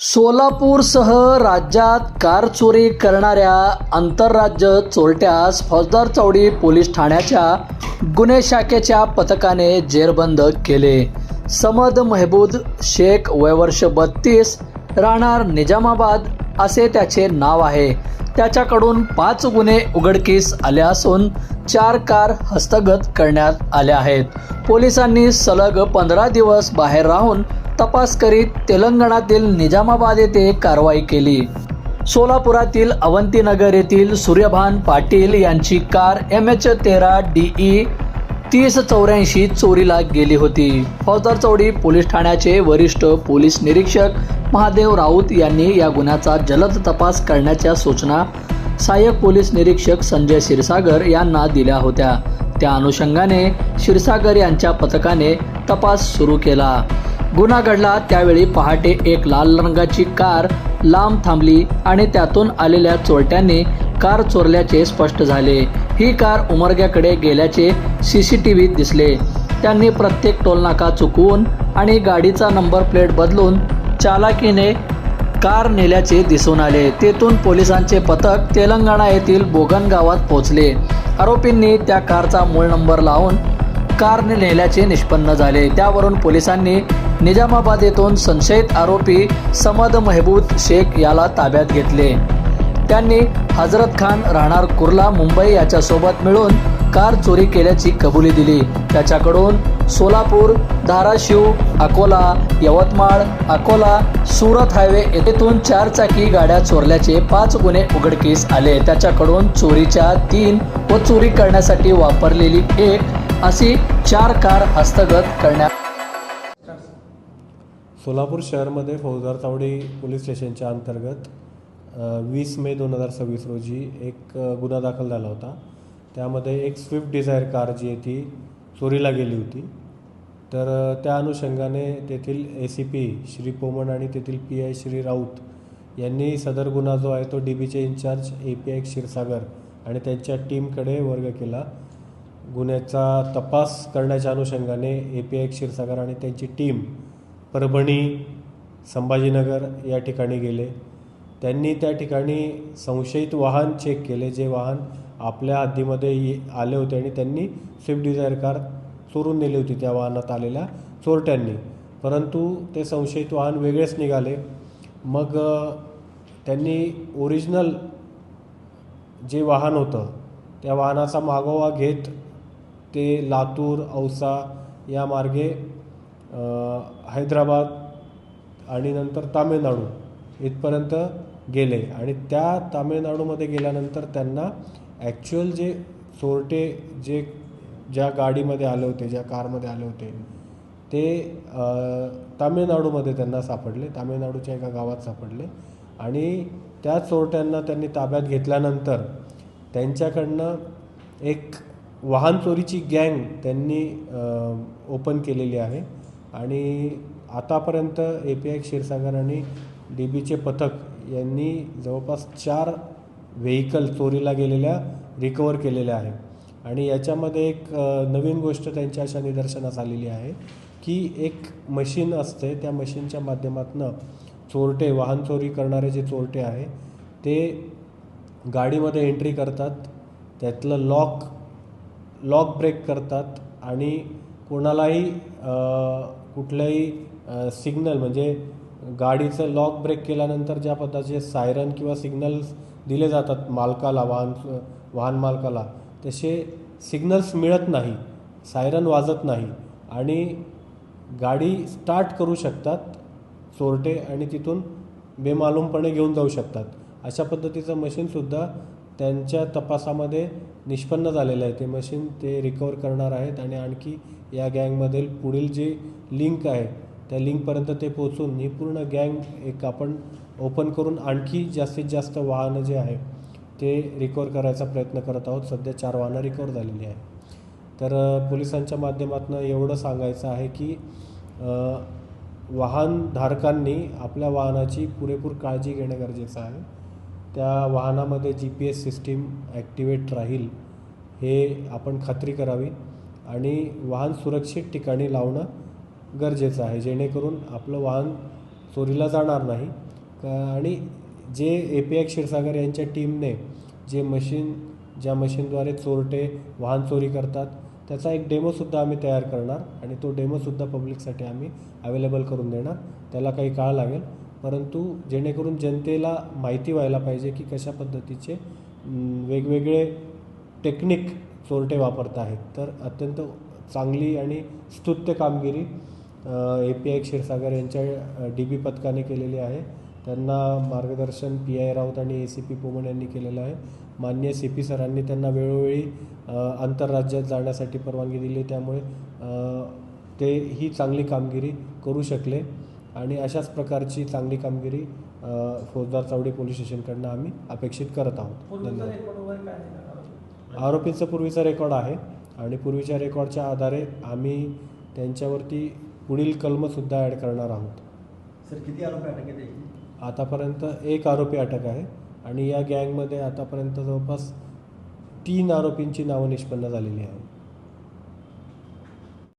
सोलापूरसह राज्यात कार चोरी करणाऱ्या आंतरराज्य चोरट्यास फौजदार चौडी पोलीस ठाण्याच्या गुन्हे शाखेच्या पथकाने जेरबंद केले. समद महबूद शेख वय वर्ष 32, राहणार निजामाबाद असे त्याचे नाव आहे. त्याच्याकडून 5 गुन्हे उघडकीस आले असून 4 कार हस्तगत करण्यात आल्या आहेत. पोलिसांनी सलग 15 दिवस बाहेर राहून तपास करीत तेलंगणातील निजामाबाद येथे कारवाई केली. सोलापुरातील अवंतीनगर येथील सूर्यभान पाटील यांची कार MH13 DE 3084 चोरीला गेली होती. फौजदार चौडी पोलीस ठाण्याचे वरिष्ठ पोलीस निरीक्षक महादेव राऊत यांनी या गुन्ह्याचा जलद तपास करण्याच्या सूचना सहाय्यक पोलीस निरीक्षक संजय क्षीरसागर यांना दिल्या होत्या. त्या अनुषंगाने क्षीरसागर यांच्या पथकाने तपास सुरू केला. गुन्हा घडला त्यावेळी पहाटे एक लाल रंगाची कार लांब थांबली आणि त्यातून आलेल्या चोरट्यांनी कार चोरल्याचे स्पष्ट झाले. ही कार उमरग्याकडे गेल्याचे CCTVत दिसले. त्यांनी प्रत्येक टोलनाका चुकवून आणि गाडीचा नंबर प्लेट बदलून चालाकीने कार नेल्याचे दिसून आले. तेथून पोलिसांचे पथक तेलंगणा येथील बोगन गावात पोहोचले. आरोपींनी त्या कारचा मूळ नंबर लावून कार नेल्याचे निष्पन्न झाले. त्यावरून पोलिसांनी निजामाबाद येथून संशयित आरोपी समद महबूद शेख याला ताब्यात घेतले. त्यांनी हजरत खान राहणार कुर्ला मुंबई याच्यासोबत मिळून कार चोरी केल्याची कबुली दिली. त्याच्याकडून सोलापूर, धाराशिव, अकोला, यवतमाळ, अकोला, सुरत हायवे येथून 4 चाकी गाड्या चोरल्याचे 5 गुन्हे उघडकीस आले. त्याच्याकडून चोरीच्या 3 व चोरी करण्यासाठी वापरलेली 1 अशी 4 कार हस्तगत करण्यात. सोलापूर शहरामध्ये फौजदार चावडी पोलीस स्टेशनच्या अंतर्गत 20 मे 2026 रोजी एक गुन्हा दाखल झाला होता. त्यामध्ये एक स्विफ्ट डिझायर कार जी आहे ती चोरीला गेली होती. तर त्या अनुषंगाने तेथील ACP श्री पोमन आणि तेथील PI श्री राऊत यांनी सदर गुन्हा जो आहे तो DBचे इन्चार्ज API क्षीरसागर आणि त्यांच्या टीमकडे वर्ग केला. गुन्ह्याचा तपास करण्याच्या अनुषंगाने API क्षीरसागर आणि त्यांची टीम परभणी, संभाजीनगर या ठिकाणी गेले. त्यांनी त्या ठिकाणी संशयित वाहन चेक केले, जे वाहन आपल्या हद्दीमध्ये आले होते आणि त्यांनी स्विफ्ट डिझायर कार चोरून नेली होती त्या वाहनात आलेल्या चोरट्यांनी. परंतु ते संशयित वाहन वेगळेच निघाले. मग त्यांनी ओरिजिनल जे वाहन होतं त्या वाहनाचा मागोवा घेत ते लातूर, औसा या मार्गे हैदराबाद आणि नंतर तामिळनाडू इथपर्यंत गेले. आणि त्या तामिळनाडूमध्ये गेल्यानंतर त्यांना ॲक्च्युअल जे चोरटे ज्या गाडीमध्ये आले होते, ज्या कारमध्ये आले होते ते तामिळनाडूमध्ये त्यांना सापडले, तामिळनाडूच्या एका गावात सापडले. आणि त्या चोरट्यांना त्यांनी ताब्यात घेतल्यानंतर त्यांच्याकडनं एक वाहन चोरीची गँग त्यांनी ओपन केलेली आहे. आणि आतापर्यंत API क्षीरसागर आणि DBचे पथक यांनी जवळपास 4 व्हेकल चोरीला गेलेल्या रिकवर केलेल्या आहे. आणि याच्यामध्ये एक नवीन गोष्ट त्यांच्या अशा निदर्शनास आलेली आहे की एक मशीन असते, त्या मशीनच्या माध्यमातून चोरटे, वाहन चोरी करणारे जे चोरटे आहे ते गाडीमध्ये एंट्री करतात, त्यातलं लॉक ब्रेक करतात आणि कोणालाही कुठल्याही सिग्नल म्हणजे गाडीचं लॉक ब्रेक केल्यानंतर ज्या पद्धतीचे सायरन किंवा सिग्नल्स दिले जातात मालकाला, वाहन मालकाला, तसे सिग्नल्स मिळत नाही, सायरन वाजत नाही आणि गाडी स्टार्ट करू शकतात चोरटे आणि तिथून बेमालूमपणे घेऊन जाऊ शकतात. अशा पद्धतीचं मशीनसुद्धा त्यांच्या तपासामध्ये निष्पन्न झालेलं आहे. ते मशीन ते रिकवर करणार आहेत आणि आणखी या गँगमधील पुढील जी लिंक आहे त्या लिंकपर्यंत ते पोहोचून ही पूर्ण गँग एक आपण ओपन करून आणखी जास्तीत जास्त वाहनं जे आहे ते रिकवर करायचा प्रयत्न करत आहोत. सध्या 4 वाहनं रिकवर झालेली आहे. तर पोलिसांच्या माध्यमातून एवढं सांगायचं आहे की वाहनधारकांनी आपल्या वाहनाची पुरेपूर काळजी घेणं गरजेचं आहे. त्या वाहनामध्ये GPS सिस्टीम ॲक्टिवेट राहील हे आपण खात्री करावी आणि वाहन सुरक्षित ठिकाणी लावणं गरजेचं आहे, जेणेकरून आपलं वाहन चोरीला जाणार नाही. आणि जे API क्षीरसागर यांच्या टीमने ज्या मशीनद्वारे चोरटे वाहन चोरी करतात त्याचा एक डेमोसुद्धा आम्ही तयार करणार आणि तो डेमोसुद्धा पब्लिकसाठी आम्ही अवेलेबल करून देणार. त्याला काही काळ लागेल, परंतु जेणेकरून जनतेला माहिती व्हायला पाहिजे की कशा पद्धतीचे वेगवेगळे टेक्निक चोरटे वापरत आहेत. तर अत्यंत चांगली आणि स्तुत्य कामगिरी API क्षीरसागर यांच्या DB पथकाने केलेली आहे. त्यांना मार्गदर्शन PI राऊत आणि ACP पोमण यांनी केलेलं आहे. माननीय CP सरांनी त्यांना वेळोवेळी आंतरराज्यात जाण्यासाठी परवानगी दिली, त्यामुळे ते ही चांगली कामगिरी करू शकले आणि अशाच प्रकारची चांगली कामगिरी फौजदार चावडी पोलीस स्टेशनकडनं आम्ही अपेक्षित करत आहोत. धन्यवाद. आरोपींचं पूर्वीचा रेकॉर्ड आहे आणि पूर्वीच्या रेकॉर्डच्या आधारे आम्ही त्यांच्यावरती पुढील कलमसुद्धा ॲड करणार आहोत. सर किती आरोपी अटक केले? आतापर्यंत 1 आरोपी अटक आहे आणि या गँगमध्ये आतापर्यंत जवळपास 3 आरोपींची नावं निष्पन्न झालेली आहे.